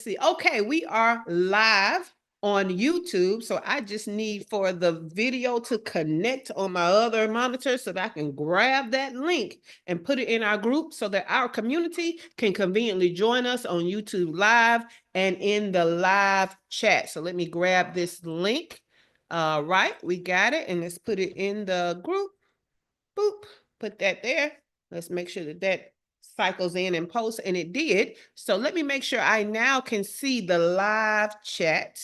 See, okay, we are live on YouTube. So I just need for the video to connect on my other monitor so that I can grab that link and put it in our group so that our community can conveniently join us on YouTube Live and in the live chat. So let me grab this link. Right, we got it. And let's put it in the group. Boop, put that there. Let's make sure that that cycles in and posts, and it did. So let me make sure I now can see the live chat,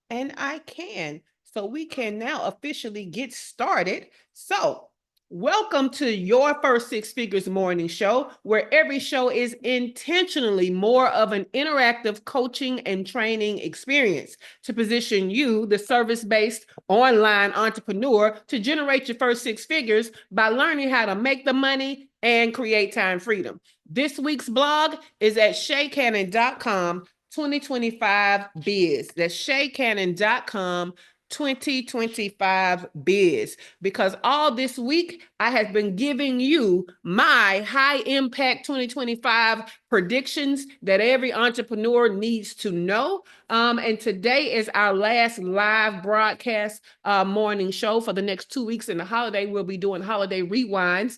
and I can. So we can now officially get started. So welcome to your First Six Figures Morning Show, where every show is intentionally more of an interactive coaching and training experience to position you, the service-based online entrepreneur, to generate your first six figures by learning how to make the money and create time freedom. This week's blog is at shaycannon.com 2025 biz. That's shaycannon.com 2025 biz, because all this week I have been giving you my high impact 2025 predictions that every entrepreneur needs to know. And today is our last live broadcast morning show for the next 2 weeks. In the holiday, we'll be doing holiday rewinds.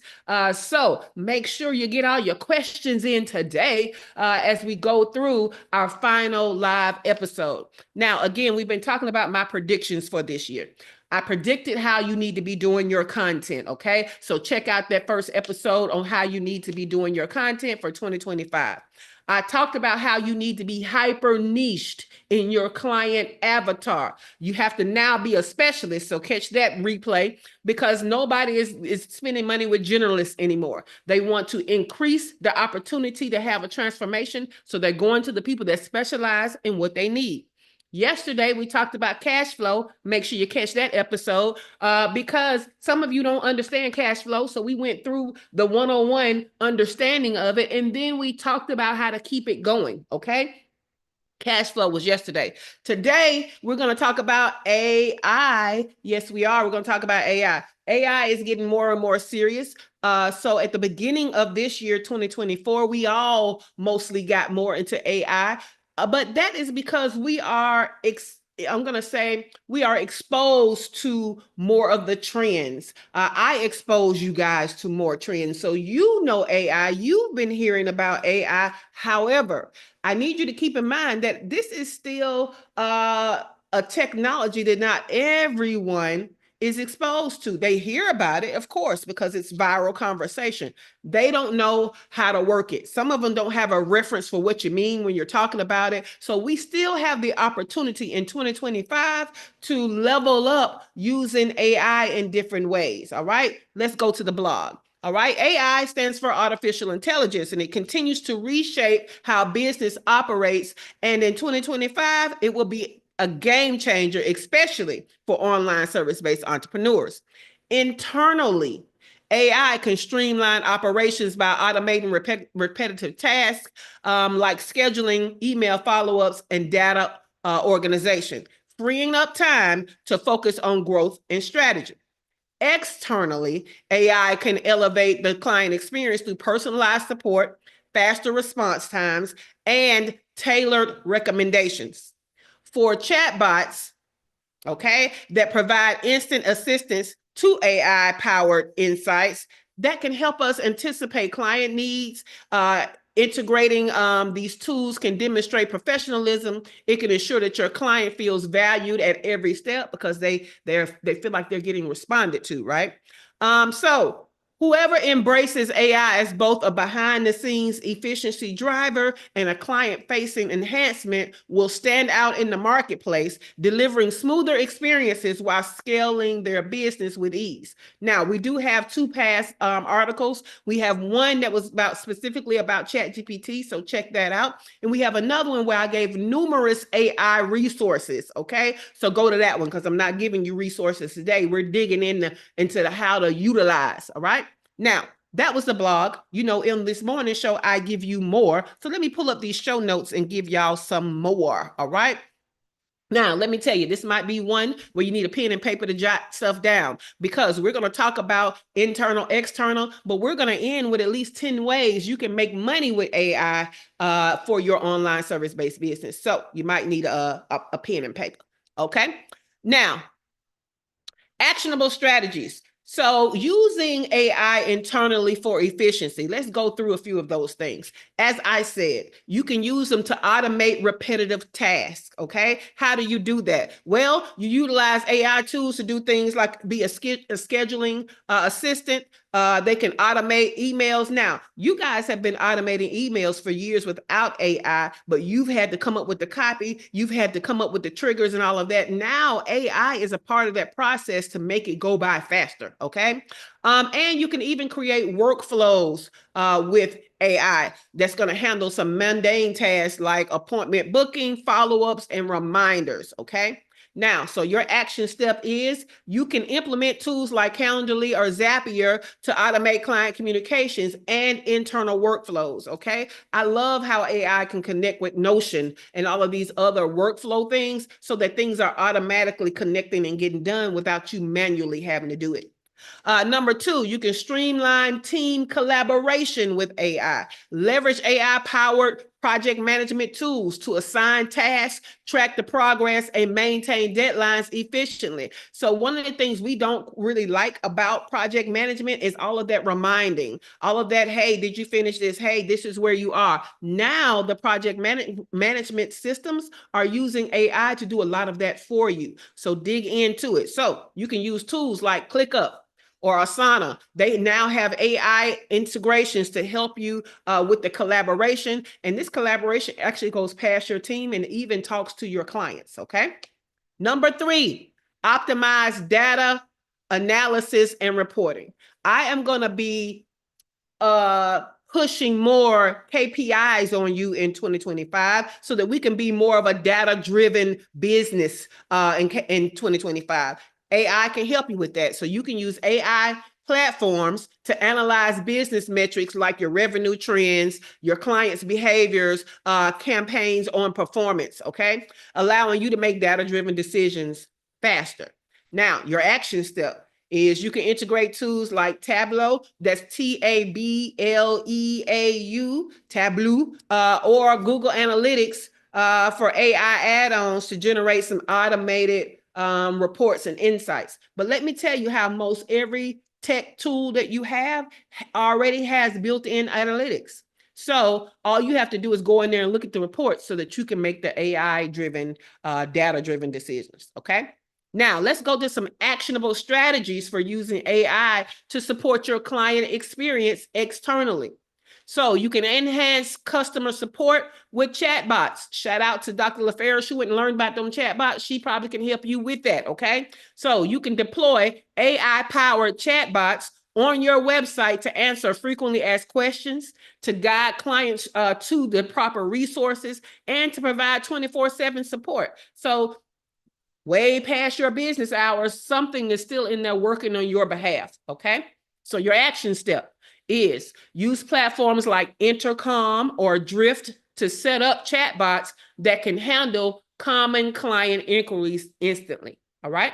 So make sure you get all your questions in today as we go through our final live episode. Now, again, we've been talking about my predictions for this year. I predicted how you need to be doing your content, okay? So check out that first episode on how you need to be doing your content for 2025. I talked about how you need to be hyper niched in your client avatar. You have to now be a specialist, so catch that replay, because nobody is spending money with generalists anymore. They want to increase the opportunity to have a transformation, so they're going to the people that specialize in what they need. Yesterday, we talked about cash flow. Make sure you catch that episode because some of you don't understand cash flow. So we went through the 101 understanding of it, and then we talked about how to keep it going, okay? Cash flow was yesterday. Today, we're going to talk about AI. Yes, we are. We're going to talk about AI. AI is getting more and more serious. So at the beginning of this year, 2024, we all mostly got more into AI. But that is because we are, I'm going to say, we are exposed to more of the trends. I expose you guys to more trends. So you know AI, you've been hearing about AI. However, I need you to keep in mind that this is still a technology that not everyone is exposed to. They hear about it, of course, because it's viral conversation. They don't know how to work it. Some of them don't have a reference for what you mean when you're talking about it. So we still have the opportunity in 2025 to level up using AI in different ways. All right, let's go to the blog. All right, AI stands for artificial intelligence, and it continues to reshape how business operates. And in 2025, it will be a game changer, especially for online service-based entrepreneurs. Internally, AI can streamline operations by automating repetitive tasks like scheduling, email follow-ups, and data organization, freeing up time to focus on growth and strategy. Externally, AI can elevate the client experience through personalized support, faster response times, and tailored recommendations. For chatbots, okay, that provide instant assistance to AI-powered insights that can help us anticipate client needs. Integrating these tools can demonstrate professionalism. It can ensure that your client feels valued at every step because they feel like they're getting responded to, right? So whoever embraces AI as both a behind-the-scenes efficiency driver and a client-facing enhancement will stand out in the marketplace, delivering smoother experiences while scaling their business with ease. Now, we do have two past articles. We have one that was specifically about ChatGPT, so check that out. And we have another one where I gave numerous AI resources, okay? So go to that one because I'm not giving you resources today. We're digging into the how to utilize, all right? Now, that was the blog. You know, in this morning show, I give you more. So let me pull up these show notes and give y'all some more, all right? Now, let me tell you, this might be one where you need a pen and paper to jot stuff down, because we're going to talk about internal, external, but we're going to end with at least 10 ways you can make money with AI for your online service-based business. So you might need a pen and paper. Okay. Now, actionable strategies. So using AI internally for efficiency, let's go through a few of those things. As I said, you can use them to automate repetitive tasks, okay? How do you do that? Well, you utilize AI tools to do things like be a scheduling assistant. They can automate emails. Now, you guys have been automating emails for years without AI, but you've had to come up with the copy. You've had to come up with the triggers and all of that. Now, AI is a part of that process to make it go by faster, okay? And you can even create workflows with AI that's going to handle some mundane tasks like appointment booking, follow-ups, and reminders, okay? Now, so your action step is you can implement tools like Calendly or Zapier to automate client communications and internal workflows, okay? I love how AI can connect with Notion and all of these other workflow things so that things are automatically connecting and getting done without you manually having to do it. Number two, you can streamline team collaboration with AI. Leverage AI-powered project management tools to assign tasks, track the progress, and maintain deadlines efficiently. So one of the things we don't really like about project management is all of that reminding, all of that, hey, did you finish this? Hey, this is where you are. Now the project management systems are using AI to do a lot of that for you. So dig into it. So you can use tools like ClickUp or Asana. They now have AI integrations to help you with the collaboration. And this collaboration actually goes past your team and even talks to your clients, okay? Number three, optimize data analysis and reporting. I am going to be pushing more KPIs on you in 2025 so that we can be more of a data-driven business in 2025. AI can help you with that. So you can use AI platforms to analyze business metrics like your revenue trends, your clients' behaviors, campaigns on performance, okay? Allowing you to make data-driven decisions faster. Now, your action step is you can integrate tools like Tableau, that's Tableau, Tableau, or Google Analytics for AI add-ons to generate some automated reports and insights. But let me tell you how most every tech tool that you have already has built-in analytics. So all you have to do is go in there and look at the reports so that you can make the AI-driven, data-driven decisions, okay? Now, let's go to some actionable strategies for using AI to support your client experience externally. So you can enhance customer support with chatbots. Shout out to Dr. LaFerris. She went and learned about them chatbots. She probably can help you with that, okay? So you can deploy AI-powered chatbots on your website to answer frequently asked questions, to guide clients to the proper resources, and to provide 24/7 support. So way past your business hours, something is still in there working on your behalf, okay? So your action step is use platforms like Intercom or Drift to set up chatbots that can handle common client inquiries instantly, all right?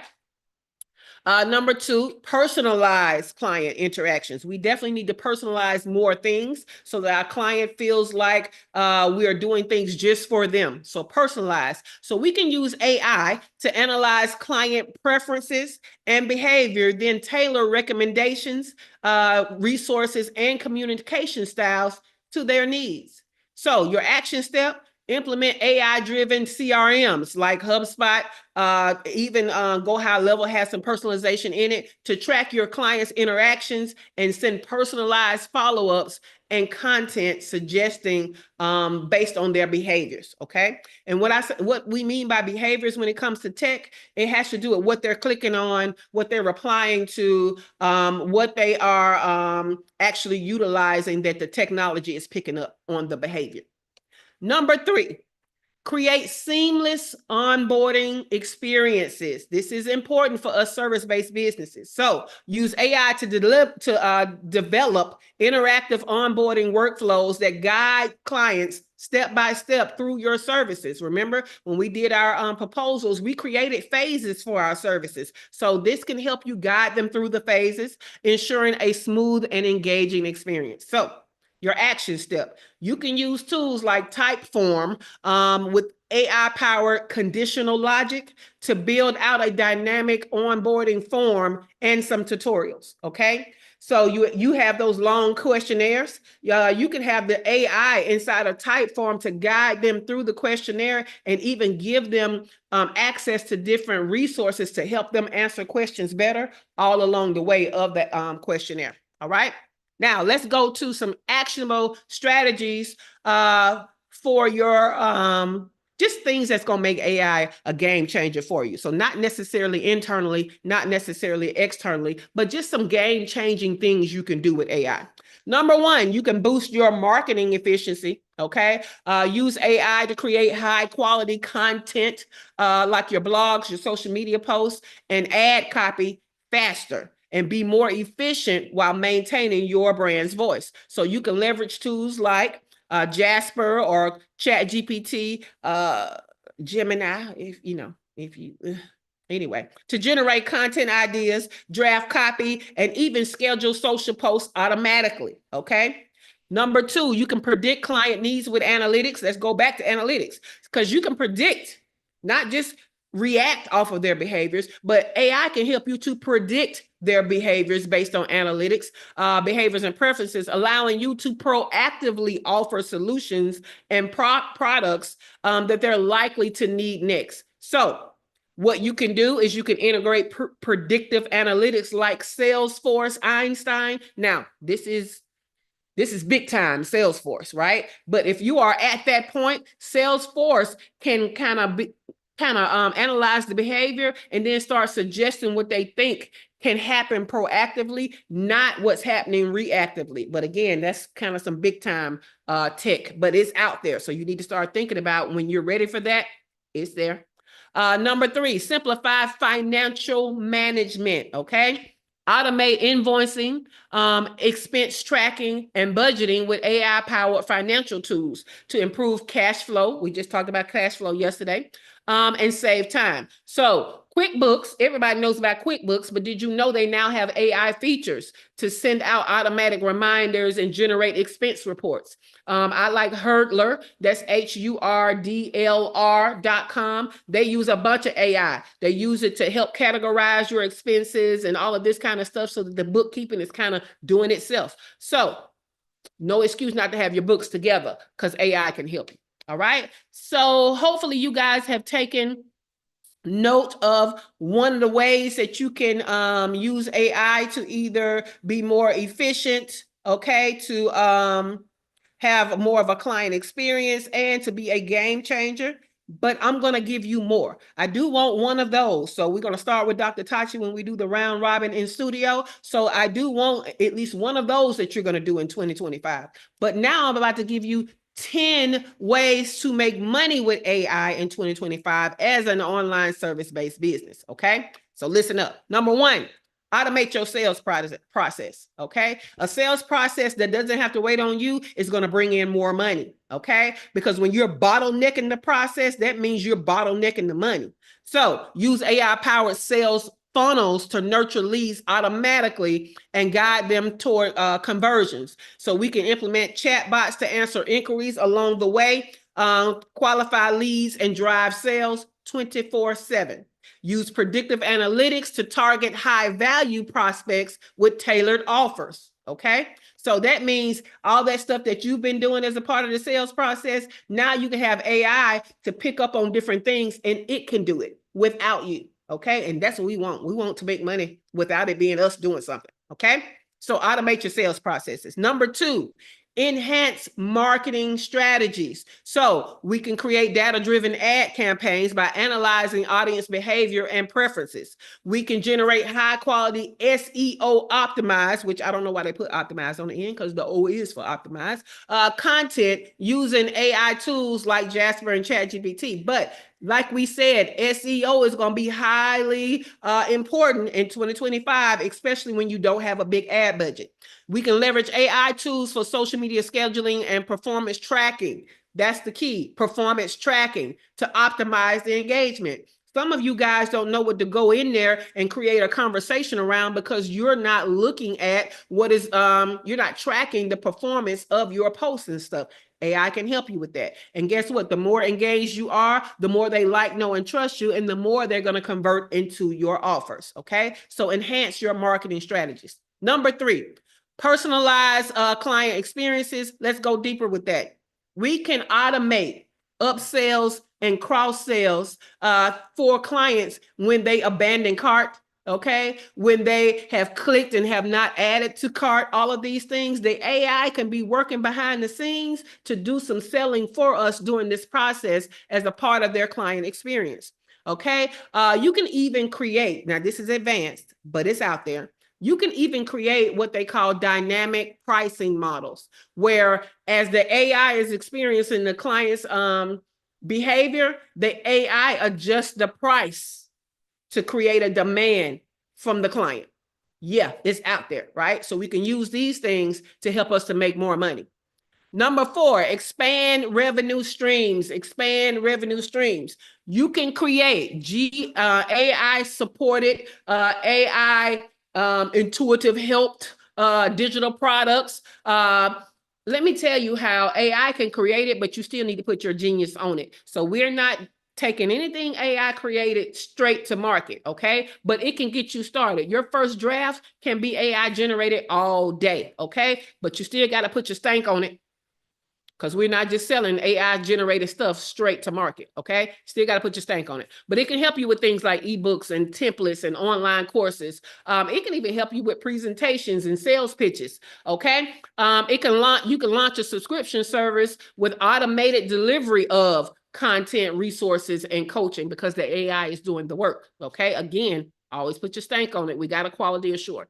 Number two, personalize client interactions. We definitely need to personalize more things so that our client feels like we are doing things just for them. So personalize. So we can use AI to analyze client preferences and behavior, then tailor recommendations, resources, and communication styles to their needs. So your action step, implement AI-driven CRMs like HubSpot, even Go High Level has some personalization in it to track your clients' interactions and send personalized follow-ups and content suggesting based on their behaviors, okay? And what we mean by behaviors when it comes to tech, it has to do with what they're clicking on, what they're replying to, what they are actually utilizing that the technology is picking up on the behavior. Number three, Create seamless onboarding experiences. This is important for us service-based businesses. So use AI to develop interactive onboarding workflows that guide clients step by step through your services. Remember, when we did our proposals, we created phases for our services. So this can help you guide them through the phases, ensuring a smooth and engaging experience. So your action step. You can use tools like Typeform with AI-powered conditional logic to build out a dynamic onboarding form and some tutorials, okay? So you have those long questionnaires. You can have the AI inside a Typeform to guide them through the questionnaire and even give them access to different resources to help them answer questions better all along the way of the questionnaire, all right? Now, let's go to some actionable strategies for your just things that's going to make AI a game changer for you. So not necessarily internally, not necessarily externally, but just some game changing things you can do with AI. Number one, you can boost your marketing efficiency. Okay. Use AI to create high quality content like your blogs, your social media posts, and ad copy faster and be more efficient while maintaining your brand's voice. So you can leverage tools like Jasper or ChatGPT, Gemini, anyway, to generate content ideas, draft copy, and even schedule social posts automatically, okay? Number two, you can predict client needs with analytics. Let's go back to analytics, because you can predict, not just react off of their behaviors, but AI can help you to predict their behaviors based on analytics, behaviors and preferences, allowing you to proactively offer solutions and products that they're likely to need next. So what you can do is you can integrate predictive analytics like Salesforce, Einstein. Now, this is big time Salesforce, right? But if you are at that point, Salesforce can kind of analyze the behavior and then start suggesting what they think can happen proactively, not what's happening reactively. But again, that's kind of some big time tech, but it's out there. So you need to start thinking about when you're ready for that, it's there. Number three, simplify financial management, okay? Automate invoicing, expense tracking, and budgeting with AI-powered financial tools to improve cash flow. We just talked about cash flow yesterday. And save time. So QuickBooks, everybody knows about QuickBooks, but did you know they now have AI features to send out automatic reminders and generate expense reports? I like Hurdler, that's HURDLR.com. They use a bunch of AI. They use it to help categorize your expenses and all of this kind of stuff so that the bookkeeping is kind of doing itself. So no excuse not to have your books together because AI can help you. All right. So hopefully you guys have taken note of one of the ways that you can use AI to either be more efficient, okay, to have more of a client experience and to be a game changer. But I'm going to give you more. I do want one of those. So we're going to start with Dr. Tachi when we do the round robin in studio. So I do want at least one of those that you're going to do in 2025. But now I'm about to give you 10 ways to make money with AI in 2025 as an online service-based business, okay? So listen up. Number one, automate your sales process, okay? A sales process that doesn't have to wait on you is going to bring in more money, okay? Because when you're bottlenecking the process, that means you're bottlenecking the money. So use AI-powered sales funnels to nurture leads automatically and guide them toward conversions. So we can implement chatbots to answer inquiries along the way, qualify leads and drive sales 24/7. Use predictive analytics to target high value prospects with tailored offers. Okay. So that means all that stuff that you've been doing as a part of the sales process, now you can have AI to pick up on different things and it can do it without you. Okay. And that's what we want. We want to make money without it being us doing something. Okay. So automate your sales processes. Number two, Enhance marketing strategies. So we can create data-driven ad campaigns by analyzing audience behavior and preferences. We can generate high-quality SEO optimized, which I don't know why they put optimized on the end, because the O is for optimized, content using AI tools like Jasper and ChatGPT. But like we said, SEO is going to be highly important in 2025, especially when you don't have a big ad budget. We can leverage AI tools for social media scheduling and performance tracking. That's the key, performance tracking, to optimize the engagement. Some of you guys don't know what to go in there and create a conversation around because you're not looking at what is, you're not tracking the performance of your posts and stuff. AI can help you with that. And guess what? The more engaged you are, the more they like, know, and trust you, and the more they're going to convert into your offers. Okay. So enhance your marketing strategies. Number 3, personalize client experiences. Let's go deeper with that. We can automate upsells and cross sales for clients when they abandon cart. Okay, when they have clicked and have not added to cart, all of these things, the AI can be working behind the scenes to do some selling for us during this process as a part of their client experience. Okay, you can even create, now this is advanced, but it's out there. You can even create what they call dynamic pricing models, where as the AI is experiencing the client's behavior, the AI adjusts the price to create a demand from the client. Yeah, it's out there, right? So we can use these things to help us to make more money. Number 4, expand revenue streams. Expand revenue streams. You can create AI supported, AI intuitive helped digital products. Let me tell you how AI can create it, but you still need to put your genius on it. So we're not taking anything AI created straight to market, okay? But it can get you started. Your first draft can be AI generated all day, okay? But you still got to put your stank on it, because we're not just selling AI generated stuff straight to market, okay? Still got to put your stank on it. But it can help you with things like ebooks and templates and online courses. It can even help you with presentations and sales pitches, okay? You can launch a subscription service with automated delivery of content, resources, and coaching, because the AI is doing the work, okay? Again, always put your stank on it. We got to quality assure.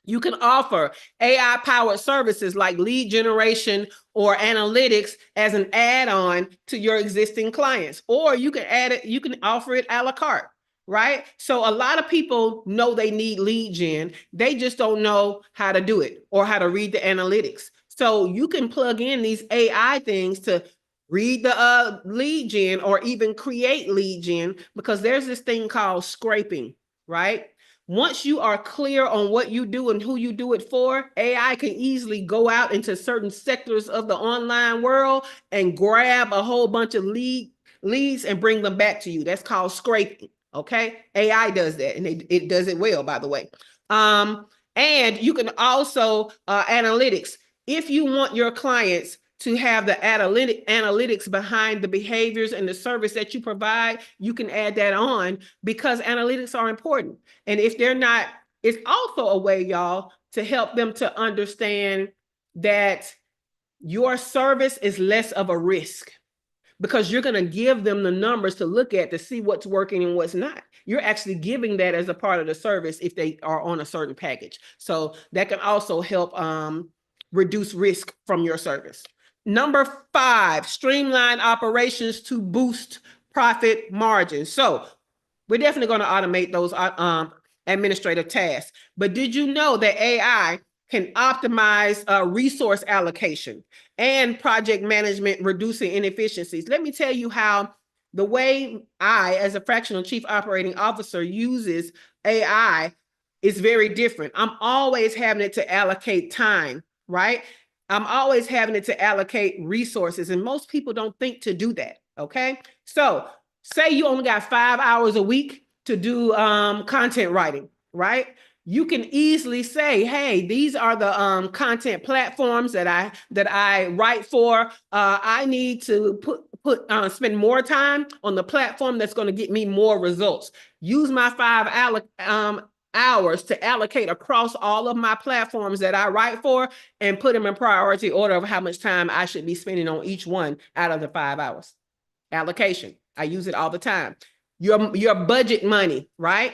You can offer AI-powered services like lead generation or analytics as an add-on to your existing clients, or you can add it, you can offer it a la carte, right? So a lot of people know they need lead gen, they just don't know how to do it or how to read the analytics. So you can plug in these AI things to read the lead gen or even create lead gen, because there's this thing called scraping, right? Once you are clear on what you do and who you do it for, AI can easily go out into certain sectors of the online world and grab a whole bunch of leads and bring them back to you. That's called scraping, okay? AI does that, and it does it well, by the way. And you can also analytics. If you want your clients to have the analytics behind the behaviors and the service that you provide, you can add that on, because analytics are important. And if they're not, it's also a way, y'all, to help them to understand that your service is less of a risk, because you're going to give them the numbers to look at to see what's working and what's not. You're actually giving that as a part of the service if they are on a certain package. So that can also help reduce risk from your service. Number 5, streamline operations to boost profit margins. So we're definitely going to automate those administrative tasks. But did you know that AI can optimize resource allocation and project management, reducing inefficiencies? Let me tell you how the way I, as a fractional chief operating officer, uses AI is very different. I'm always having it to allocate time, right? I'm always having it to allocate resources, and most people don't think to do that, okay? So say you only got 5 hours a week to do content writing, right? You can easily say, hey, these are the content platforms that I write for. I need to spend more time on the platform that's going to get me more results. Use my 5 hours to allocate across all of my platforms that I write for and put them in priority order of how much time I should be spending on each one out of the 5 hours. Allocation. I use it all the time. Your budget money, right?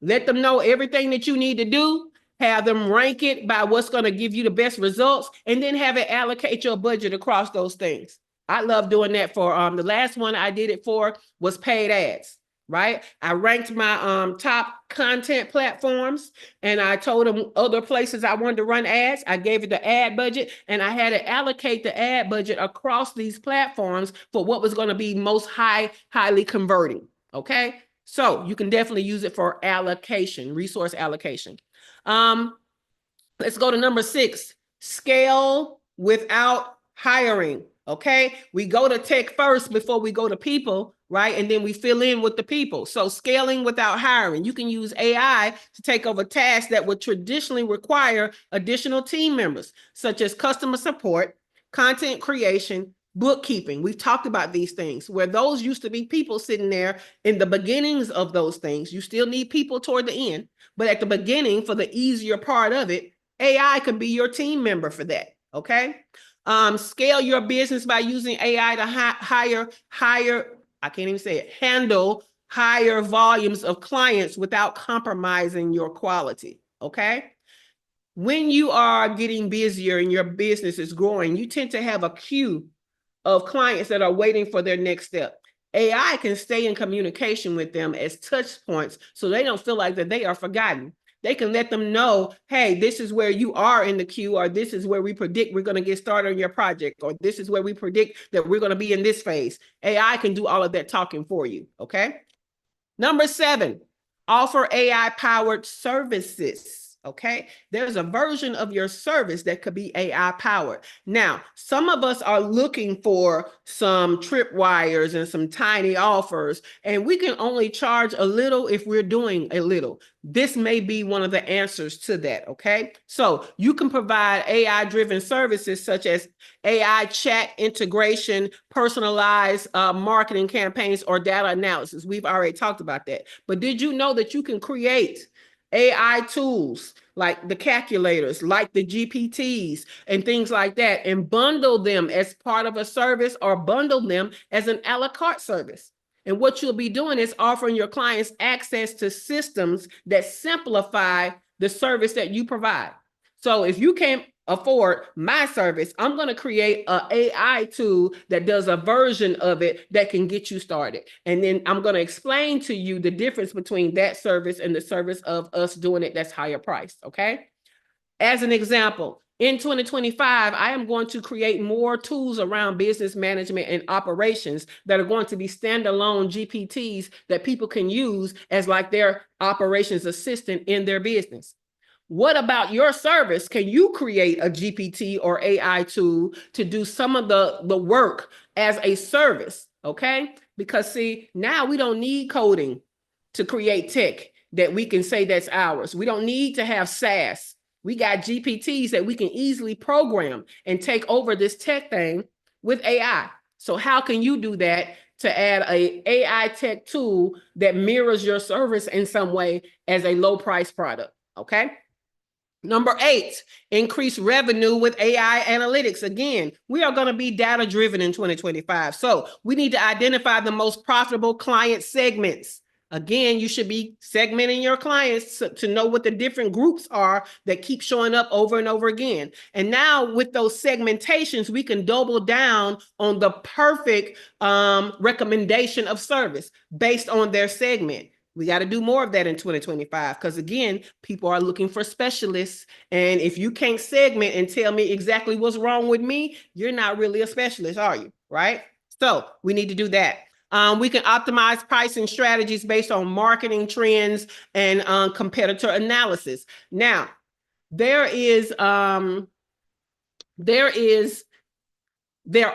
Let them know everything that you need to do. Have them rank it by what's going to give you the best results, and then have it allocate your budget across those things. I love doing that for the last one I did it for was paid ads, right? I ranked my top content platforms, and I told them other places I wanted to run ads. I gave it the ad budget, and I had to allocate the ad budget across these platforms for what was going to be most highly converting. Okay, so you can definitely use it for allocation, resource allocation. Let's go to number 6, scale without hiring. Okay, we go to tech first before we go to people, right? And then we fill in with the people. So scaling without hiring. You can use AI to take over tasks that would traditionally require additional team members, such as customer support, content creation, bookkeeping. We've talked about these things where those used to be people sitting there in the beginnings of those things. You still need people toward the end, but at the beginning, for the easier part of it, AI can be your team member for that. Okay. Scale your business by using AI to I can't even say it, handle higher volumes of clients without compromising your quality. Okay. When you are getting busier and your business is growing, you tend to have a queue of clients that are waiting for their next step. AI can stay in communication with them as touch points so they don't feel like that they are forgotten. They can let them know, hey, this is where you are in the queue, or this is where we predict we're going to get started on your project, or this is where we predict that we're going to be in this phase. AI can do all of that talking for you, okay? Number 7, offer AI-powered services. Okay, there's a version of your service that could be AI powered. Now, some of us are looking for some tripwires and some tiny offers, and we can only charge a little if we're doing a little. This may be one of the answers to that. Okay, so you can provide AI-driven services such as AI chat integration, personalized marketing campaigns, or data analysis. We've already talked about that. But did you know that you can create AI tools like the calculators, like the GPTs and things like that, and bundle them as part of a service or bundle them as an a la carte service? And what you'll be doing is offering your clients access to systems that simplify the service that you provide. So if you can't afford my service, I'm going to create an AI tool that does a version of it that can get you started. And then I'm going to explain to you the difference between that service and the service of us doing it that's higher priced. Okay. As an example, in 2025, I am going to create more tools around business management and operations that are going to be standalone GPTs that people can use as like their operations assistant in their business. What about your service? Can you create a GPT or AI tool to do some of the work as a service? Okay, because see, now we don't need coding to create tech that we can say that's ours. We don't need to have SaaS. We got GPTs that we can easily program and take over this tech thing with AI. So how can you do that to add a AI tech tool that mirrors your service in some way as a low price product? Okay. Number 8, increase revenue with AI analytics. Again, we are going to be data driven in 2025. So we need to identify the most profitable client segments. Again, you should be segmenting your clients to know what the different groups are that keep showing up over and over again. And now with those segmentations, we can double down on the perfect recommendation of service based on their segment. We got to do more of that in 2025 because, again, people are looking for specialists. And if you can't segment and tell me exactly what's wrong with me, you're not really a specialist, are you? Right? So we need to do that. We can optimize pricing strategies based on marketing trends and competitor analysis. Now, there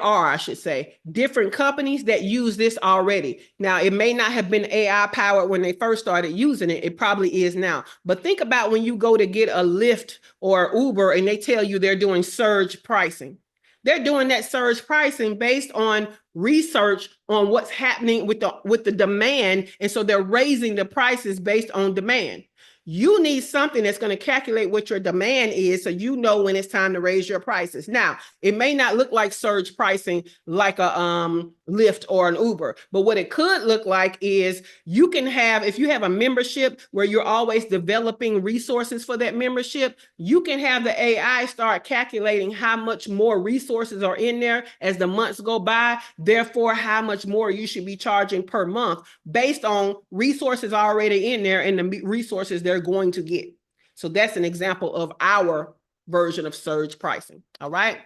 are, I should say, different companies that use this already. Now, it may not have been AI powered when they first started using it. It probably is now. But think about when you go to get a Lyft or Uber and they tell you they're doing surge pricing. They're doing that surge pricing based on research on what's happening with the demand. And so they're raising the prices based on demand. You need something that's going to calculate what your demand is so you know when it's time to raise your prices. Now, it may not look like surge pricing like a Lyft or an Uber, but what it could look like is you can have, if you have a membership where you're always developing resources for that membership, you can have the AI start calculating how much more resources are in there as the months go by, therefore how much more you should be charging per month based on resources already in there and the resources they're going to get. So that's an example of our version of surge pricing. All right.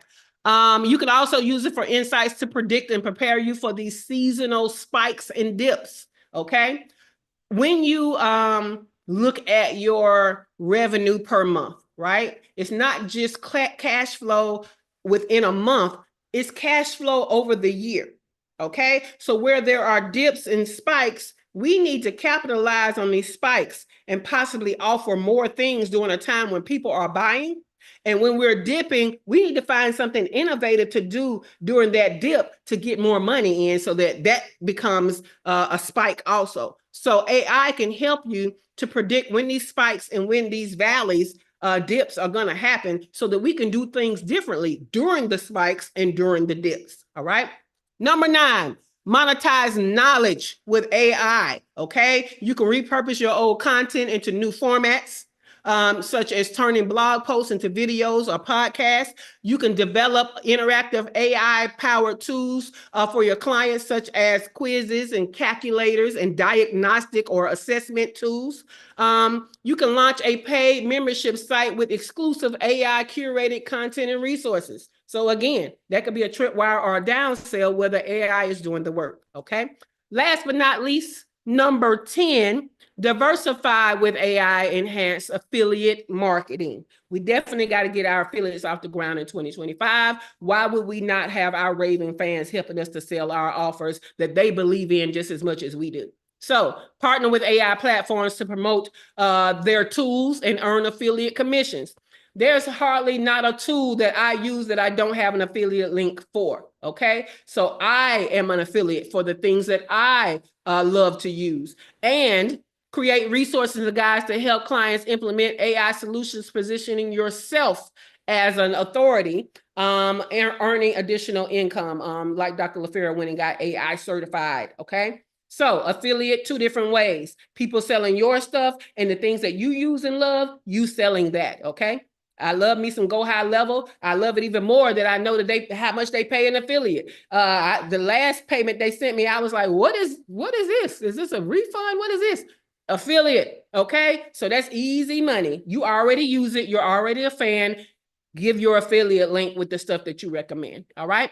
You can also use it for insights to predict and prepare you for these seasonal spikes and dips. Okay. When you look at your revenue per month, right? It's not just cash flow within a month, it's cash flow over the year. Okay. So where there are dips and spikes, we need to capitalize on these spikes and possibly offer more things during a time when people are buying. And when we're dipping, we need to find something innovative to do during that dip to get more money in so that that becomes a spike also. So AI can help you to predict when these spikes and when these valleys, dips are going to happen so that we can do things differently during the spikes and during the dips. All right. Number 9, monetize knowledge with AI. Okay. You can repurpose your old content into new formats. Such as turning blog posts into videos or podcasts. You can develop interactive AI-powered tools for your clients, such as quizzes and calculators and diagnostic or assessment tools. You can launch a paid membership site with exclusive AI-curated content and resources. So again, that could be a tripwire or a downsell where the AI is doing the work, okay? Last but not least, number 10, diversify with AI enhanced affiliate marketing. We definitely got to get our affiliates off the ground in 2025. Why would we not have our raving fans helping us to sell our offers that they believe in just as much as we do? So partner with AI platforms to promote their tools and earn affiliate commissions. There's hardly not a tool that I use that I don't have an affiliate link for. Okay. So I am an affiliate for the things that I love to use, and create resources and guides to help clients implement AI solutions, positioning yourself as an authority, and earning additional income. Like Dr. LaFera went and got AI certified. Okay. So affiliate 2 different ways. People selling your stuff and the things that you use and love, you selling that. Okay. I love me some Go High Level. I love it even more that I know that how much they pay an affiliate. The last payment they sent me, I was like, what is this? Is this a refund? What is this? Affiliate. Okay. So that's easy money. You already use it. You're already a fan. Give your affiliate link with the stuff that you recommend. All right.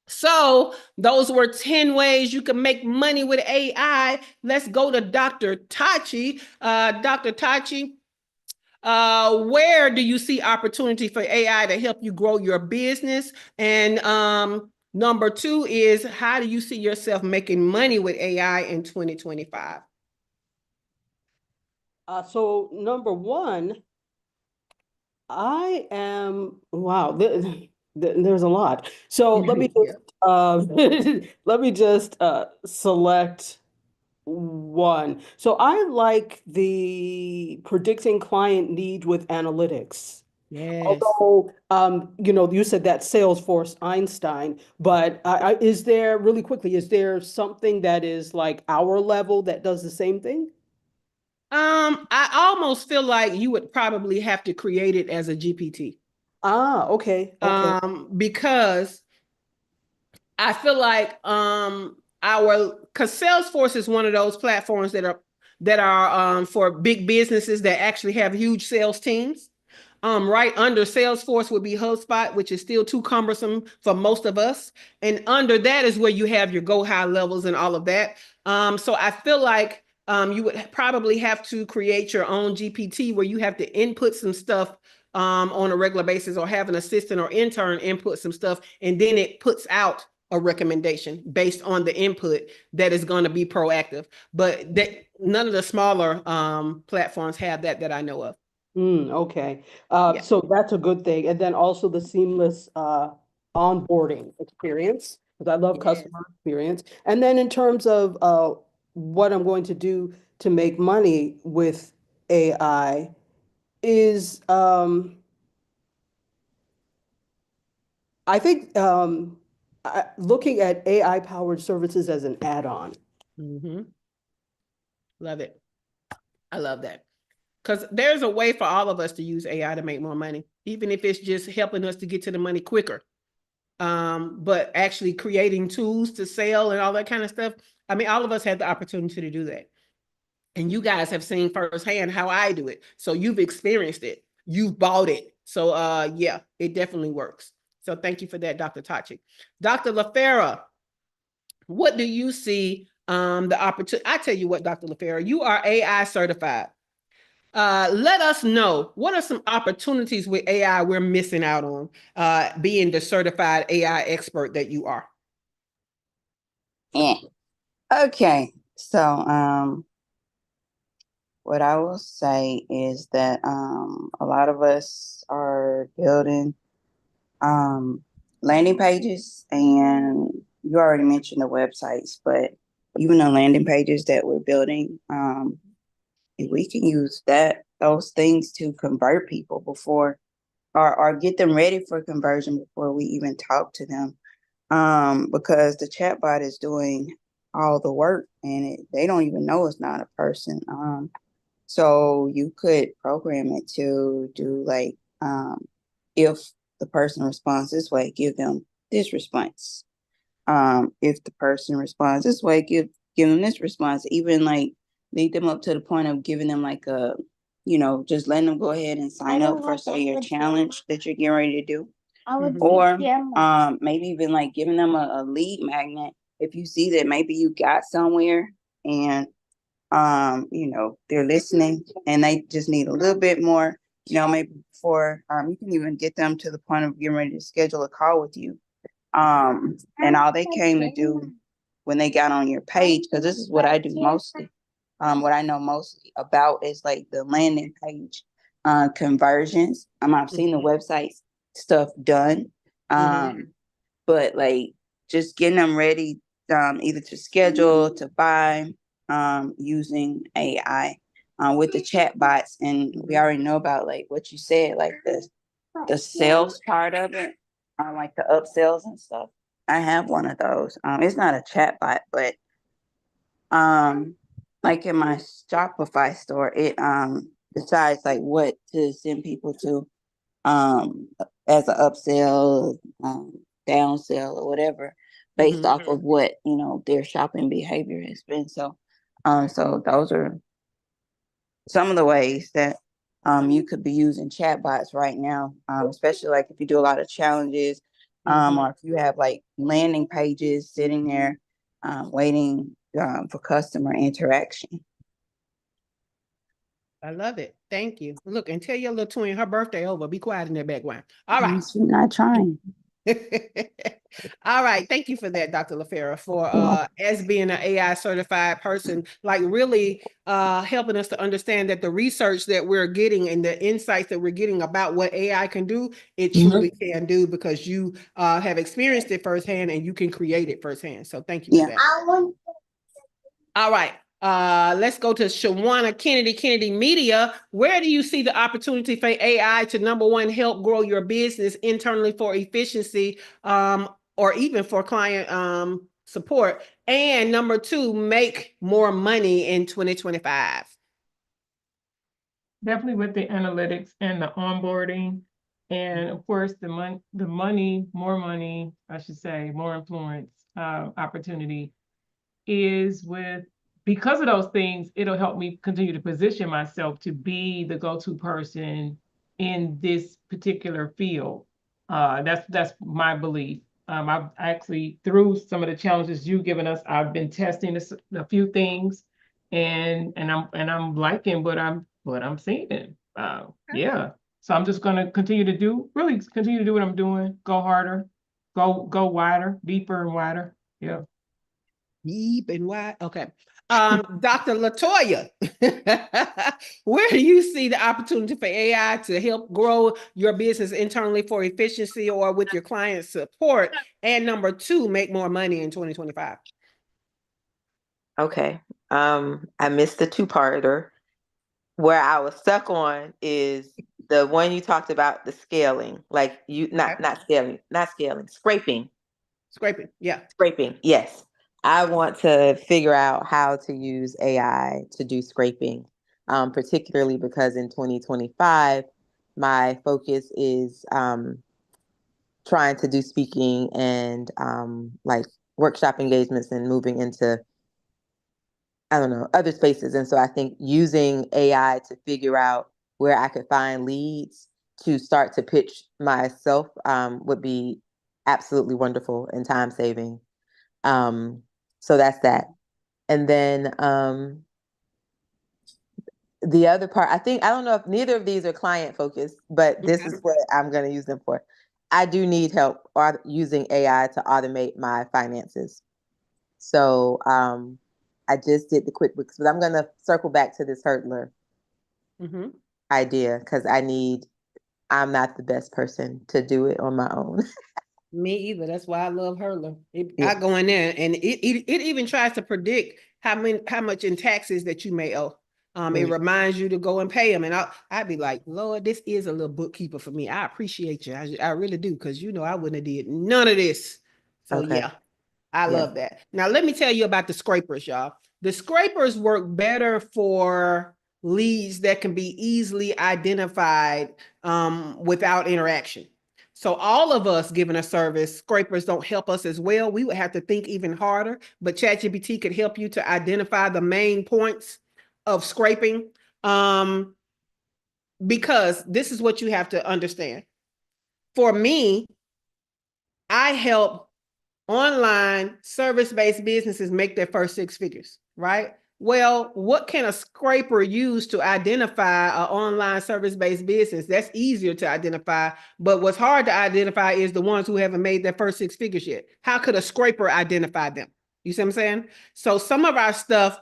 So those were 10 ways you can make money with AI. Let's go to Dr. Tachi. Dr. Tachi, where do you see opportunity for AI to help you grow your business? And number 2 is, how do you see yourself making money with AI in 2025? So number 1, I am, wow, there's a lot. So let me just, let me just select one. So I like the predicting client need with analytics. Yes. Although, you said that Salesforce Einstein, but is there, really quickly, is there something that is like our level that does the same thing? I almost feel like you would probably have to create it as a GPT. Okay. Because I feel like because Salesforce is one of those platforms that are for big businesses that actually have huge sales teams. Right under Salesforce would be HubSpot, which is still too cumbersome for most of us. And under that is where you have your Go High levels and all of that. So I feel like you would probably have to create your own GPT where you have to input some stuff on a regular basis, or have an assistant or intern input some stuff, and then it puts out a recommendation based on the input that is going to be proactive. But that none of the smaller platforms have that I know of. Okay. Yeah. So that's a good thing. And then also the seamless onboarding experience, because I love Yes. customer experience. And then in terms of what I'm going to do to make money with AI is, I think, looking at AI powered services as an add-on. Love it. I love that. Because there's a way for all of us to use AI to make more money, even if it's just helping us to get to the money quicker. But actually creating tools to sell and all that kind of stuff. I mean, all of us have the opportunity to do that. And you guys have seen firsthand how I do it. So you've experienced it. You've bought it. So yeah, it definitely works. So thank you for that, Dr. Tachi. Dr. LaFera, what do you see the opportunity? I tell you what, Dr. LaFera, you are AI certified. Let us know, what are some opportunities with AI we're missing out on, being the certified AI expert that you are? Yeah. Okay. So what I will say is that a lot of us are building landing pages, and you already mentioned the websites, but even the landing pages that we're building, if we can use those things to convert people before, or get them ready for conversion before we even talk to them. Because the chatbot is doing all the work, and they don't even know it's not a person. So you could program it to do like, if the person responds this way, give them this response. If the person responds this way, give them this response. Even like lead them up to the point of giving them like a, just letting them go ahead and sign up for, say, your challenge that you're getting ready to do. Or maybe even like giving them a lead magnet if you see that maybe you got somewhere and they're listening and they just need a little bit more, maybe before you can even get them to the point of getting ready to schedule a call with you. And all they came to do when they got on your page, because this is what I do mostly. What I know mostly about is like the landing page conversions. I've seen the website stuff done, but like just getting them ready, either to schedule, to buy, using AI with the chat bots. And we already know about like what you said, like the sales part of it, like the upsells and stuff. I have one of those. It's not a chat bot, but like in my Shopify store, it decides like what to send people to as an upsell, downsell, or whatever, based off of what their shopping behavior has been. So those are some of the ways that you could be using chatbots right now, especially like if you do a lot of challenges, or if you have like landing pages sitting there waiting for customer interaction. I love it. Thank you. Look, and tell your little twin her birthday over. Be quiet in the background. All right. She's not trying. All right. Thank you for that, Dr. LaFera, for as being an AI certified person, like really helping us to understand that the research that we're getting and the insights that we're getting about what AI can do, it truly can do, because you have experienced it firsthand and you can create it firsthand. So thank you for that. All right. Let's go to Shawana Kennedy Media. Where do you see the opportunity for AI to, number one, help grow your business internally for efficiency, or even for client support, and number two, make more money in 2025? Definitely with the analytics and the onboarding, and of course more money, I should say, more influence opportunity is because of those things, it'll help me continue to position myself to be the go-to person in this particular field. That's my belief. I've actually, through some of the challenges you've given us, I've been testing a few things, and I'm liking what I'm seeing. Yeah. So I'm just gonna continue to do what I'm doing. Go harder, go wider, deeper and wider. Yeah. Deep and wide. Okay. Dr. LaToya, where do you see the opportunity for AI to help grow your business internally for efficiency or with your client support? And number two, make more money in 2025. Okay. I missed the two-parter. where I was stuck on is the one you talked about, the scaling, like not scaling, scraping. Scraping, yeah. Scraping, yes. I want to figure out how to use AI to do scraping, particularly because in 2025, my focus is trying to do speaking and like workshop engagements and moving into, I don't know, other spaces. And so I think using AI to figure out where I could find leads to start to pitch myself would be absolutely wonderful and time saving. So that's that. And then the other part, I don't know if neither of these are client focused, but this is what I'm going to use them for. I do need help using AI to automate my finances. So I just did the QuickBooks, but I'm going to circle back to this hurdler idea because I'm not the best person to do it on my own. Me either. That's why I love Hurler. I go in there and it even tries to predict how much in taxes that you may owe. It reminds you to go and pay them. And I'd be like, Lord, this is a little bookkeeper for me. I appreciate you. I really do. Because I wouldn't have did none of this. So yeah, I love that. Now, let me tell you about the scrapers, y'all. The scrapers work better for leads that can be easily identified without interaction. So all of us giving a service, scrapers don't help us as well. We would have to think even harder, but ChatGPT could help you to identify the main points of scraping. Because this is what you have to understand. For me, I help online service-based businesses make their first 6 figures, right? Well, what can a scraper use to identify an online service-based business? That's easier to identify, but what's hard to identify is the ones who haven't made their first 6 figures yet. How could a scraper identify them? You see what I'm saying? So some of our stuff,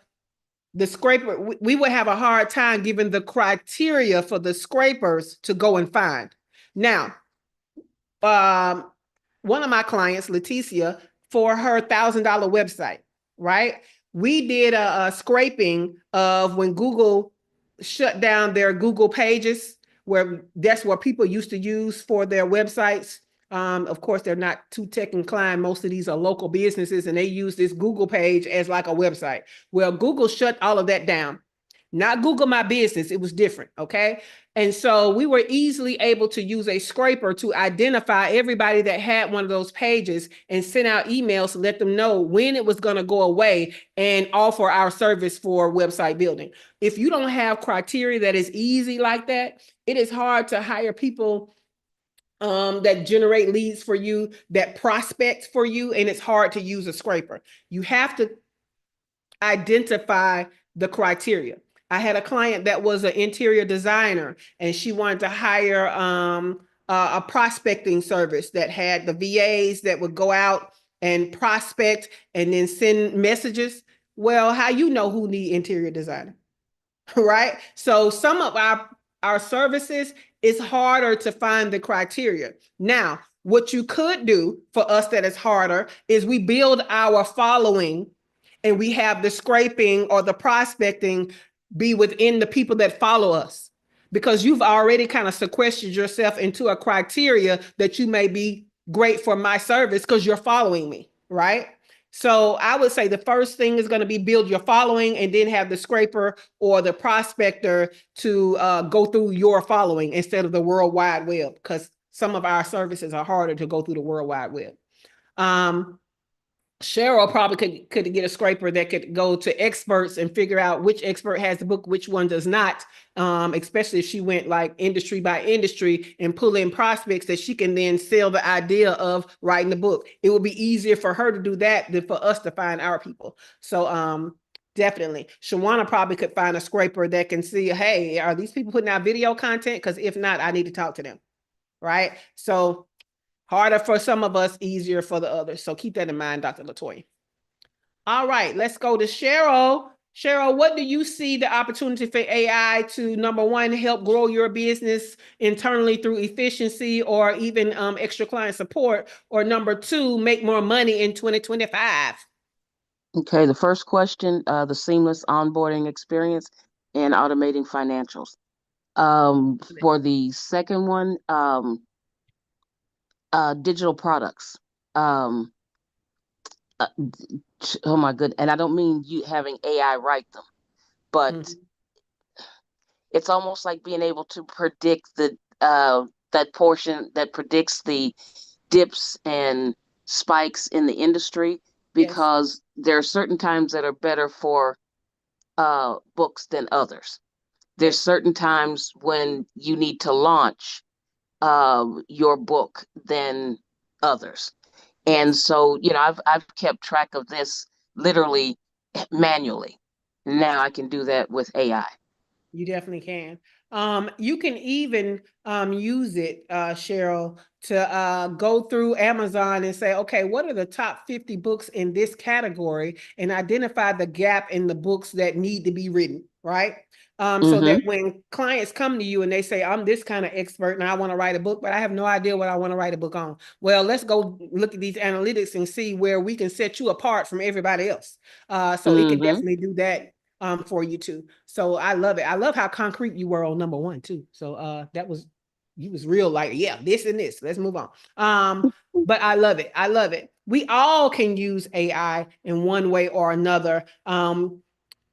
the scraper, we would have a hard time giving the criteria for the scrapers to go and find. Now, one of my clients, Leticia, for her $1,000 website, right? We did a scraping of when Google shut down their Google pages, where that's what people used to use for their websites. Of course, they're not too tech inclined. Most of these are local businesses and they use this Google page as like a website. Well, Google shut all of that down. Not Google My Business, it was different, okay? And so we were easily able to use a scraper to identify everybody that had one of those pages and send out emails to let them know when it was going to go away and offer our service for website building. If you don't have criteria that is easy like that, it is hard to hire people that generate leads for you, that prospect for you, and it's hard to use a scraper. You have to identify the criteria. I had a client that was an interior designer and she wanted to hire a prospecting service that had the VAs that would go out and prospect and then send messages. Well, how you know who need interior designer, right? So some of our services, it's harder to find the criteria. Now, what you could do for us that is harder is we build our following and we have the scraping or the prospecting be within the people that follow us, because you've already kind of sequestered yourself into a criteria that you may be great for my service because you're following me, right? So I would say the first thing is going to be build your following and then have the scraper or the prospector to go through your following instead of the World Wide Web, because some of our services are harder to go through the World Wide Web. Cheryl probably could get a scraper that could go to experts and figure out which expert has the book, which one does not, especially if she went like industry by industry and pull in prospects that she can then sell the idea of writing the book. It would be easier for her to do that than for us to find our people. So definitely, Shawana probably could find a scraper that can see, hey, are these people putting out video content? Because if not, I need to talk to them, right? So harder for some of us, easier for the others. So keep that in mind, Dr. LaToya. All right, let's go to Cheryl. Cheryl, what do you see the opportunity for AI to, number one, help grow your business internally through efficiency or even extra client support, or number two, make more money in 2025? Okay, the first question, the seamless onboarding experience. and automating financials. For the second one, digital products. Um, oh my good, and I don't mean you having AI write them, but it's almost like being able to predict that portion that predicts the dips and spikes in the industry, because there are certain times that are better for books than others. There's certain times when you need to launch your book than others. And so, I've kept track of this literally manually. Now I can do that with AI. You definitely can. You can even use it, Cheryl, to go through Amazon and say, okay, what are the top 50 books in this category, and identify the gap in the books that need to be written, right? So that when clients come to you and they say, I'm this kind of expert and I want to write a book, but I have no idea what I want to write a book on. Well, let's go look at these analytics and see where we can set you apart from everybody else. So it can definitely do that for you too. So I love it. I love how concrete you were on number one too. So you was real like, yeah, this and this. Let's move on. But I love it. I love it. We all can use AI in one way or another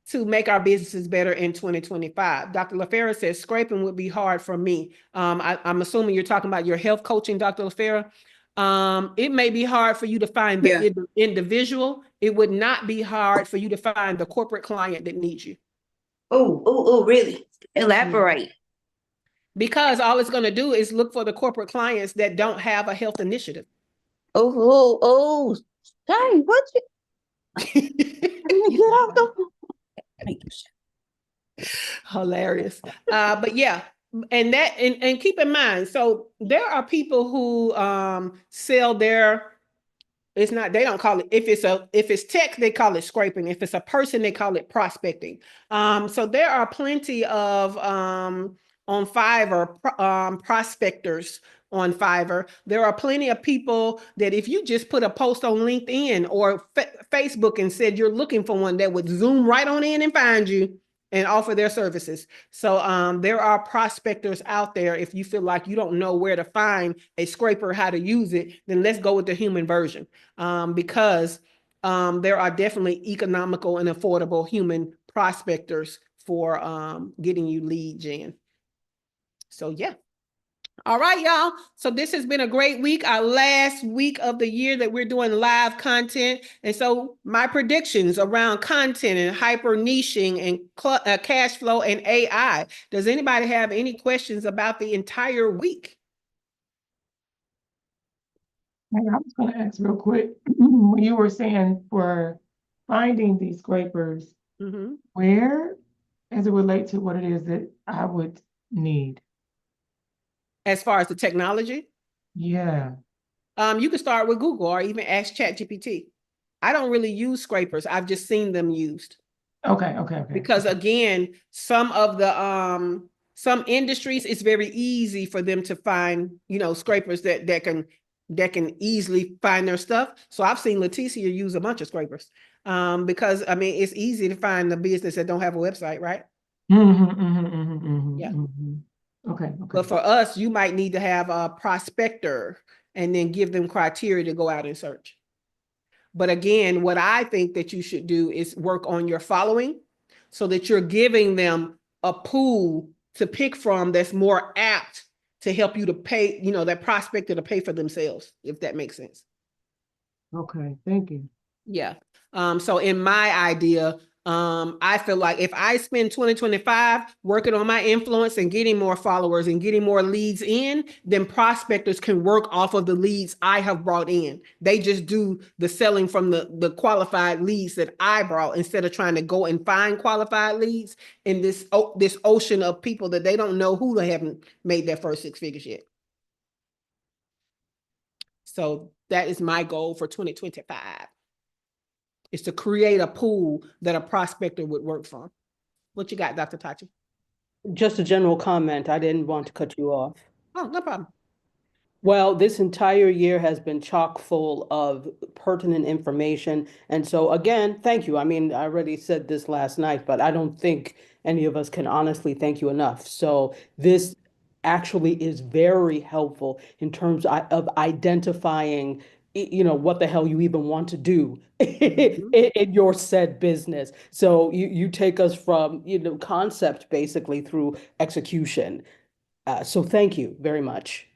to make our businesses better in 2025. Dr. LaFera says scraping would be hard for me. I'm assuming you're talking about your health coaching, Dr. LaFera. It may be hard for you to find the individual. It would not be hard for you to find the corporate client that needs you. Oh, really? Elaborate. Because all it's going to do is look for the corporate clients that don't have a health initiative. Hey, what you? Get off the. Hilarious. But yeah, and keep in mind, so there are people who sell their, it's not, they don't call it, if it's tech, they call it scraping. If it's a person, they call it prospecting. So there are plenty of on Fiverr prospectors on Fiverr. There are plenty of people that if you just put a post on LinkedIn or Facebook and said you're looking for one, that would zoom right on in and find you and offer their services. So there are prospectors out there. If you feel like you don't know where to find a scraper, how to use it, then let's go with the human version, because there are definitely economical and affordable human prospectors for getting you lead gen. So yeah. All right, y'all. So this has been a great week, our last week of the year that we're doing live content. And so my predictions around content and hyper niching and cash flow and AI. Does anybody have any questions about the entire week? I was going to ask real quick, when you were saying for finding these scrapers, where, as it relates to what it is that I would need? As far as the technology? Yeah. You can start with Google or even ask ChatGPT. I don't really use scrapers. I've just seen them used. Okay. Because again, some of the some industries, it's very easy for them to find, scrapers that can easily find their stuff. So I've seen Leticia use a bunch of scrapers. Because I mean, it's easy to find the business that don't have a website, right? Yeah. Okay. But for us, you might need to have a prospector and then give them criteria to go out and search. But again, what I think that you should do is work on your following so that you're giving them a pool to pick from that's more apt to help you to pay, that prospector to pay for themselves, if that makes sense. Okay, thank you. Yeah. So in my idea, I feel like if I spend 2025 working on my influence and getting more followers and getting more leads in, then prospectors can work off of the leads I have brought in. They just do the selling from the qualified leads that I brought instead of trying to go and find qualified leads in this ocean of people that they don't know who they haven't made their first 6 figures yet. So that is my goal for 2025. Is to create a pool that a prospector would work from. What you got, Dr. Tachi? Just a general comment. I didn't want to cut you off. Oh, no problem. Well, this entire year has been chock full of pertinent information. And so, again, thank you. I mean, I already said this last night, but I don't think any of us can honestly thank you enough. So, this actually is very helpful in terms of identifying, what the hell you even want to do Mhm. in your said business. So, you take us from, concept basically through execution. So, thank you very much.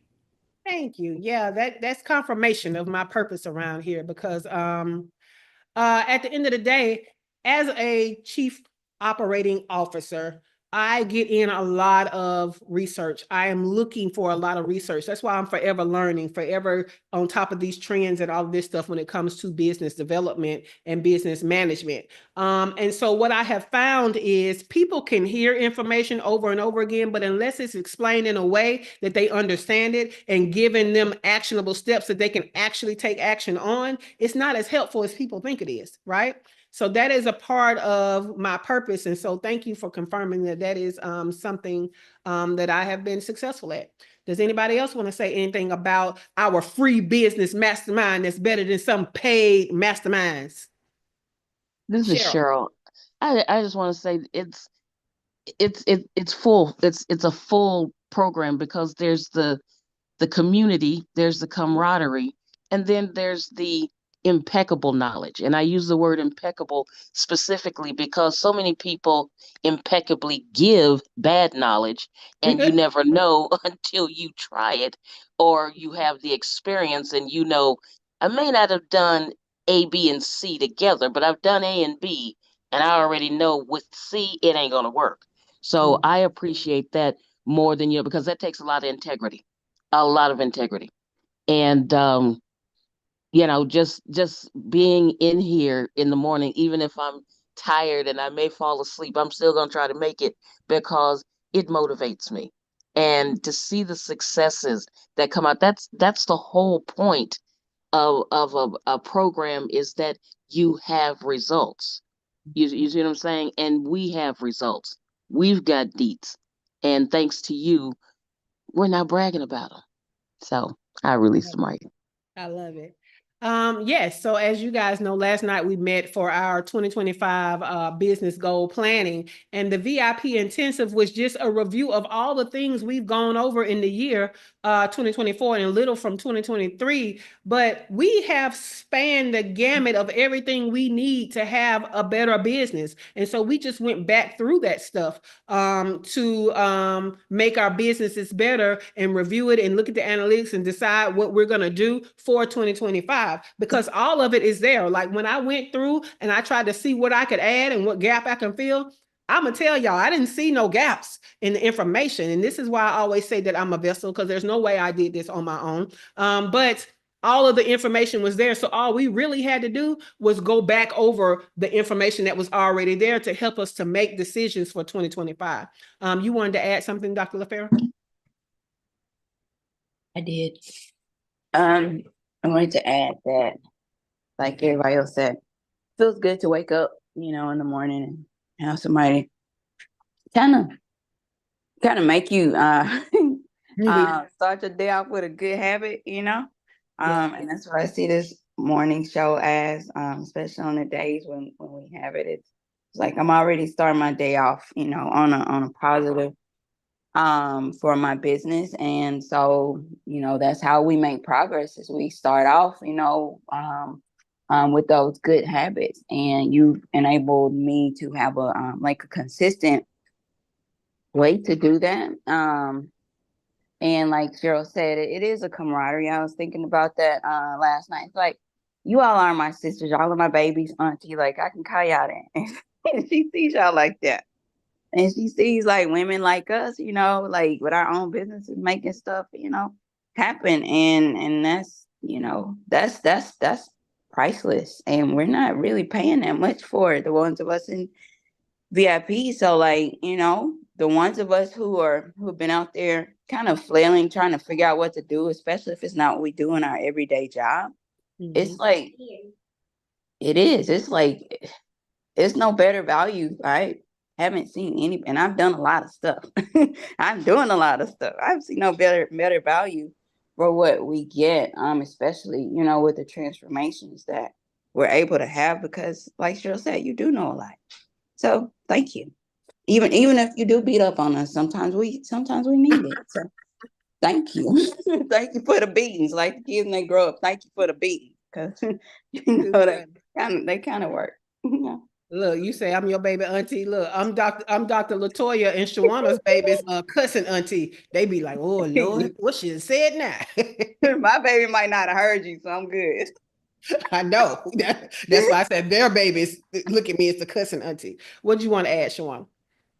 Thank you. Yeah, that's confirmation of my purpose around here because at the end of the day, as a chief operating officer, I get in a lot of research. I am looking for a lot of research. That's why I'm forever learning, forever on top of these trends and all of this stuff when it comes to business development and business management. And so what I have found is people can hear information over and over again, but unless it's explained in a way that they understand it and giving them actionable steps that they can actually take action on, it's not as helpful as people think it is, right? So that is a part of my purpose. And so thank you for confirming that that is something that I have been successful at. Does anybody else want to say anything about our free business mastermind that's better than some paid masterminds? This is Cheryl. Cheryl. I just want to say it's full. It's a full program because there's the community, there's the camaraderie, and then there's the impeccable knowledge. And I use the word impeccable specifically because so many people impeccably give bad knowledge, and you never know until you try it or you have the experience and I may not have done A, B, and C together, but I've done A and B, and I already know with C, it ain't going to work. So I appreciate that more than because that takes a lot of integrity. And just being in here in the morning, even if I'm tired and I may fall asleep, I'm still gonna try to make it because it motivates me. And to see the successes that come out, that's the whole point of a program, is that you have results. You see what I'm saying? And we have results. We've got deets. And thanks to you, we're not bragging about them. So I released the mic. I love it. Yes. So as you guys know, last night we met for our 2025 business goal planning, and the VIP intensive was just a review of all the things we've gone over in the year 2024 and a little from 2023. But we have spanned the gamut of everything we need to have a better business, and so we just went back through that stuff to make our businesses better and review it and look at the analytics and decide what we're going to do for 2025, because all of it is there. Like when I went through and I tried to see what I could add and what gap I can fill, I'm gonna tell y'all, I didn't see no gaps in the information. And this is why I always say that I'm a vessel, because there's no way I did this on my own. But all of the information was there. So all we really had to do was go back over the information that was already there to help us to make decisions for 2025. You wanted to add something, Dr. LaFera? I did. I wanted to add that, like everybody else said, feels good to wake up, in the morning and have somebody kind of make you start your day off with a good habit, and that's what I see this morning show as, especially on the days when we have it. It's like I'm already starting my day off, on a positive for my business. And so, that's how we make progress, is we start off, with those good habits. And you've enabled me to have a consistent way to do that. And like Cheryl said, it is a camaraderie. I was thinking about that last night. It's like, you all are my sisters, y'all are my babies, auntie. Like, I can call y'all that. And she sees y'all like that. And she sees like women like us, like with our own businesses making stuff, happen. And that's, that's priceless. And we're not really paying that much for it, the ones of us in VIP. So like, the ones of us who've been out there kind of flailing, trying to figure out what to do, especially if it's not what we do in our everyday job. It's like, it is. It's like, it's no better value. I haven't seen any, and I've done a lot of stuff. I'm doing a lot of stuff. I've seen no better value for what we get, especially, with the transformations that we're able to have, because like Cheryl said, you do know a lot. So thank you. Even if you do beat up on us, sometimes we need it. So thank you. Thank you for the beatings. Like the kids when they grow up, thank you for the beating. Because they kind of work. Look, you say I'm your baby auntie. Look, I'm Dr. Latoya and Shawana's baby's cousin auntie. They be like, oh Lord, what she have said now? My baby might not have heard you, so I'm good. I know. That's why I said their babies look at me as the cousin auntie. What do you want to add, Shawana?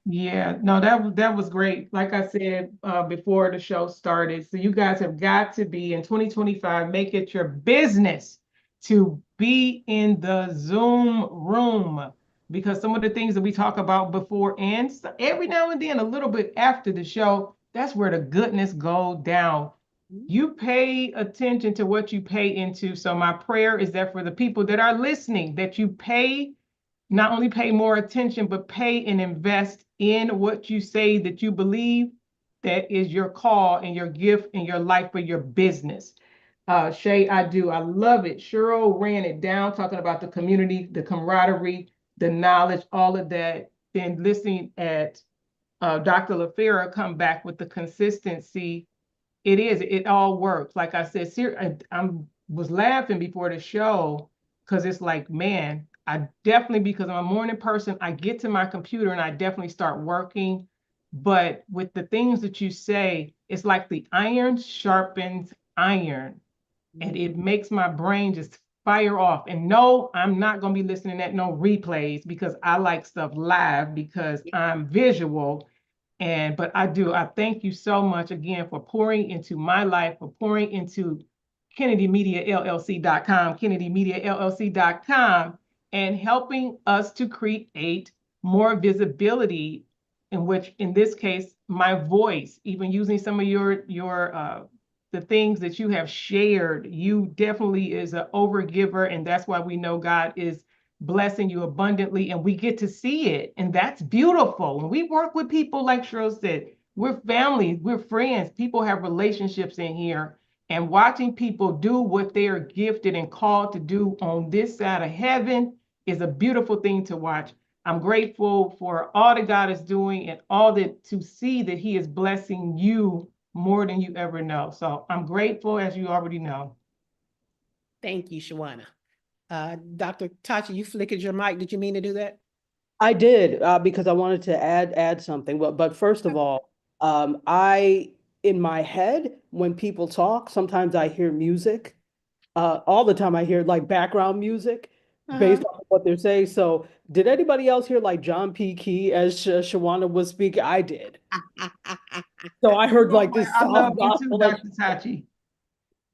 Yeah, no, that was great. Like I said before the show started, so you guys have got to be in 2025, make it your business to be in the Zoom room, because some of the things that we talk about before and every now and then a little bit after the show, that's where the goodness go down. You pay attention to what you pay into. So my prayer is that for the people that are listening, that you not only pay more attention, but pay and invest in what you say that you believe that is your call and your gift in your life for your business. Shay, I do. I love it. Cheryl ran it down, talking about the community, the camaraderie, the knowledge, all of that. Then listening at Dr. LaFera come back with the consistency. It all works. Like I said, I was laughing before the show because it's like, man, I definitely, because I'm a morning person, I get to my computer and I definitely start working. But with the things that you say, it's like the iron sharpens iron, and it makes my brain just fire off. And no, I'm not going to be listening at no replays because I like stuff live because I'm visual. But I thank you so much again for pouring into my life, for pouring into KennedyMediaLLC.com, KennedyMediaLLC.com, and helping us to create more visibility, in which, in this case, my voice, even using some of your the things that you have shared. You definitely is an overgiver, and that's why we know God is blessing you abundantly, and we get to see it, and that's beautiful. When we work with people, like Cheryl said, we're family, we're friends, people have relationships in here, and watching people do what they are gifted and called to do on this side of heaven is a beautiful thing to watch. I'm grateful for all that God is doing and all that, to see that he is blessing you more than you ever know. So I'm grateful, as you already know. Thank you, Shawana. Dr. Tachi, you flickered your mic. Did you mean to do that? I did, because I wanted to add something. But first of all, in my head, when people talk, sometimes I hear music. All the time I hear like background music based on what they're saying. So did anybody else hear like John P. Key as Shawana was speaking? I did. So I heard like this I love soft you too, gospel. Dr. Tachi.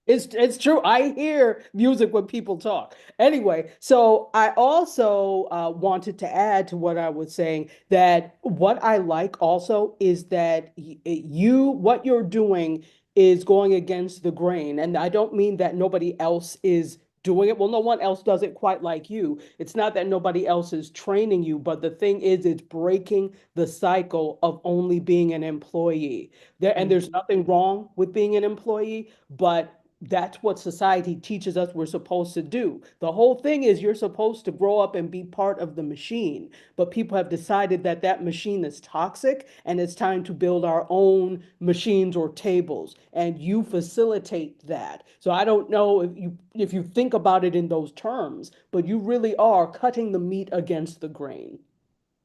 It's true. I hear music when people talk. Anyway, so I also wanted to add to what I was saying, that what I like also is that what you're doing is going against the grain. And I don't mean that nobody else is doing it. Well, no one else does it quite like you. It's not that nobody else is training you, but the thing is, it's breaking the cycle of only being an employee. And there's nothing wrong with being an employee, but that's what society teaches us we're supposed to do. The whole thing is you're supposed to grow up and be part of the machine, but people have decided that that machine is toxic and it's time to build our own machines or tables, and you facilitate that. So I don't know if you think about it in those terms, but you really are cutting the meat against the grain.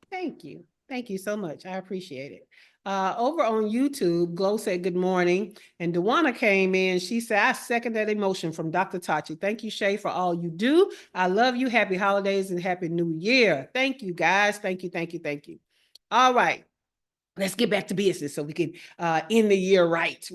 Thank you. Thank you so much. I appreciate it. Over on YouTube, Glow said good morning. And Dewana came in. She said, I second that emotion from Dr. Tachi. Thank you, Shay, for all you do. I love you. Happy holidays and happy new year. Thank you, guys. Thank you, thank you, thank you. All right. Let's get back to business so we can end the year right?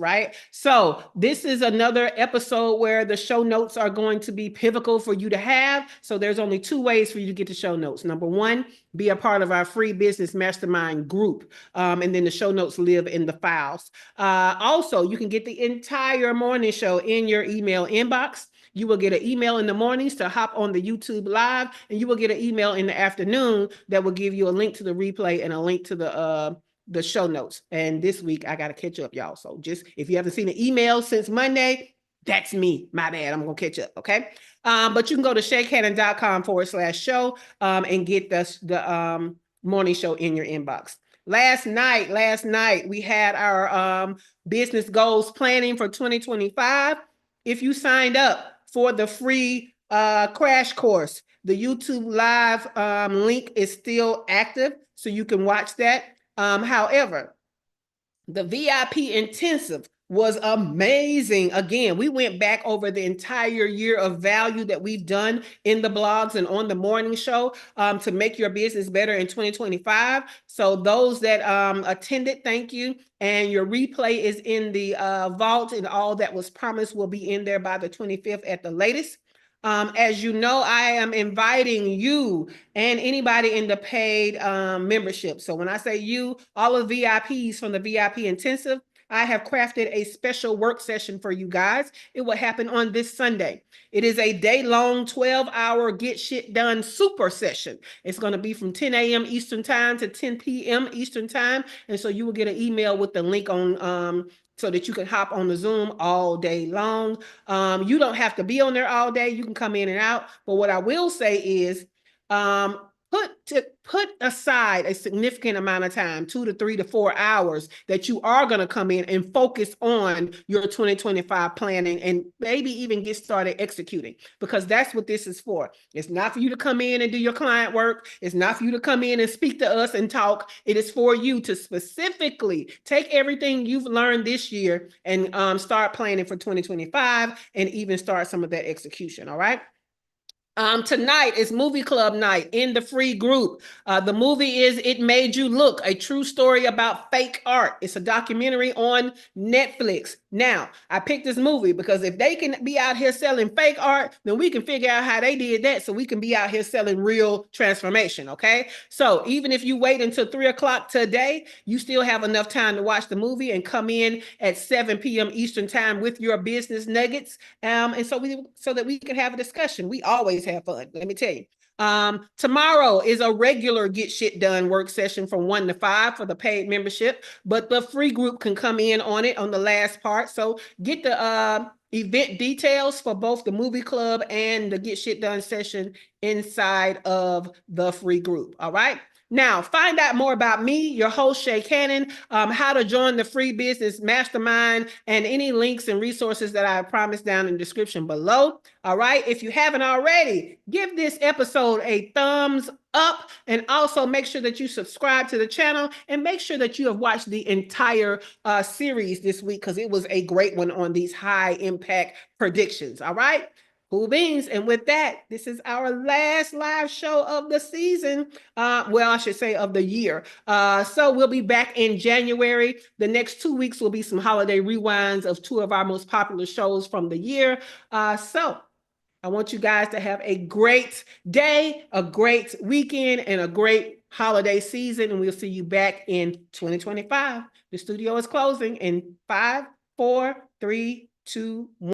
So this is another episode where the show notes are going to be pivotal for you to have. So there's only two ways for you to get the show notes. Number one, be a part of our free business mastermind group. And then the show notes live in the files. Also, you can get the entire morning show in your email inbox. You will get an email in the mornings to hop on the YouTube live, and you will get an email in the afternoon that will give you a link to the replay and a link to the the show notes. And this week I got to catch up, y'all. So just if you haven't seen an email since Monday, that's me. My bad. I'm going to catch up. Okay. But you can go to shakehannon.com/show and get the morning show in your inbox. Last night, we had our business goals planning for 2025. If you signed up for the free crash course, the YouTube live link is still active, so you can watch that. However, the VIP intensive was amazing. Again, we went back over the entire year of value that we've done in the blogs and on the morning show to make your business better in 2025. So those that attended, thank you. And your replay is in the vault, and all that was promised will be in there by the 25th at the latest. As you know, I am inviting you and anybody in the paid membership. So when I say you, all of VIPs from the VIP intensive, I have crafted a special work session for you guys. It will happen on this Sunday. It is a day-long 12-hour get shit done super session. It's going to be from 10 a.m. Eastern time to 10 p.m. Eastern time. And so you will get an email with the link on so that you can hop on the Zoom all day long. You don't have to be on there all day. You can come in and out. But what I will say is put aside a significant amount of time, 2 to 3 to 4 hours, that you are going to come in and focus on your 2025 planning and maybe even get started executing, because that's what this is for. It's not for you to come in and do your client work. It's not for you to come in and speak to us and talk. It is for you to specifically take everything you've learned this year and start planning for 2025 and even start some of that execution. All right. Tonight is movie club night in the free group. The movie is It Made You Look, a true story about fake art. It's a documentary on Netflix. Now, I picked this movie because if they can be out here selling fake art, then we can figure out how they did that so we can be out here selling real transformation, okay? So even if you wait until 3 o'clock today, you still have enough time to watch the movie and come in at 7 p.m. Eastern time with your business nuggets. And so that we can have a discussion. We always have fun, let me tell you. Tomorrow is a regular get shit done work session from 1 to 5 for the paid membership, but the free group can come in on it on the last part. So get the event details for both the movie club and the get shit done session inside of the free group. All right. Now, find out more about me, your host, Shay Cannon, how to join the free business mastermind, and any links and resources that I promised down in the description below. All right. If you haven't already, give this episode a thumbs up, and also make sure that you subscribe to the channel and make sure that you have watched the entire series this week, because it was a great one on these high impact predictions. All right. Cool beans. And with that, this is our last live show of the season. Well, I should say of the year. So we'll be back in January. The next 2 weeks will be some holiday rewinds of 2 of our most popular shows from the year. So I want you guys to have a great day, a great weekend, and a great holiday season. And we'll see you back in 2025. The studio is closing in 5, 4, 3, 2, 1.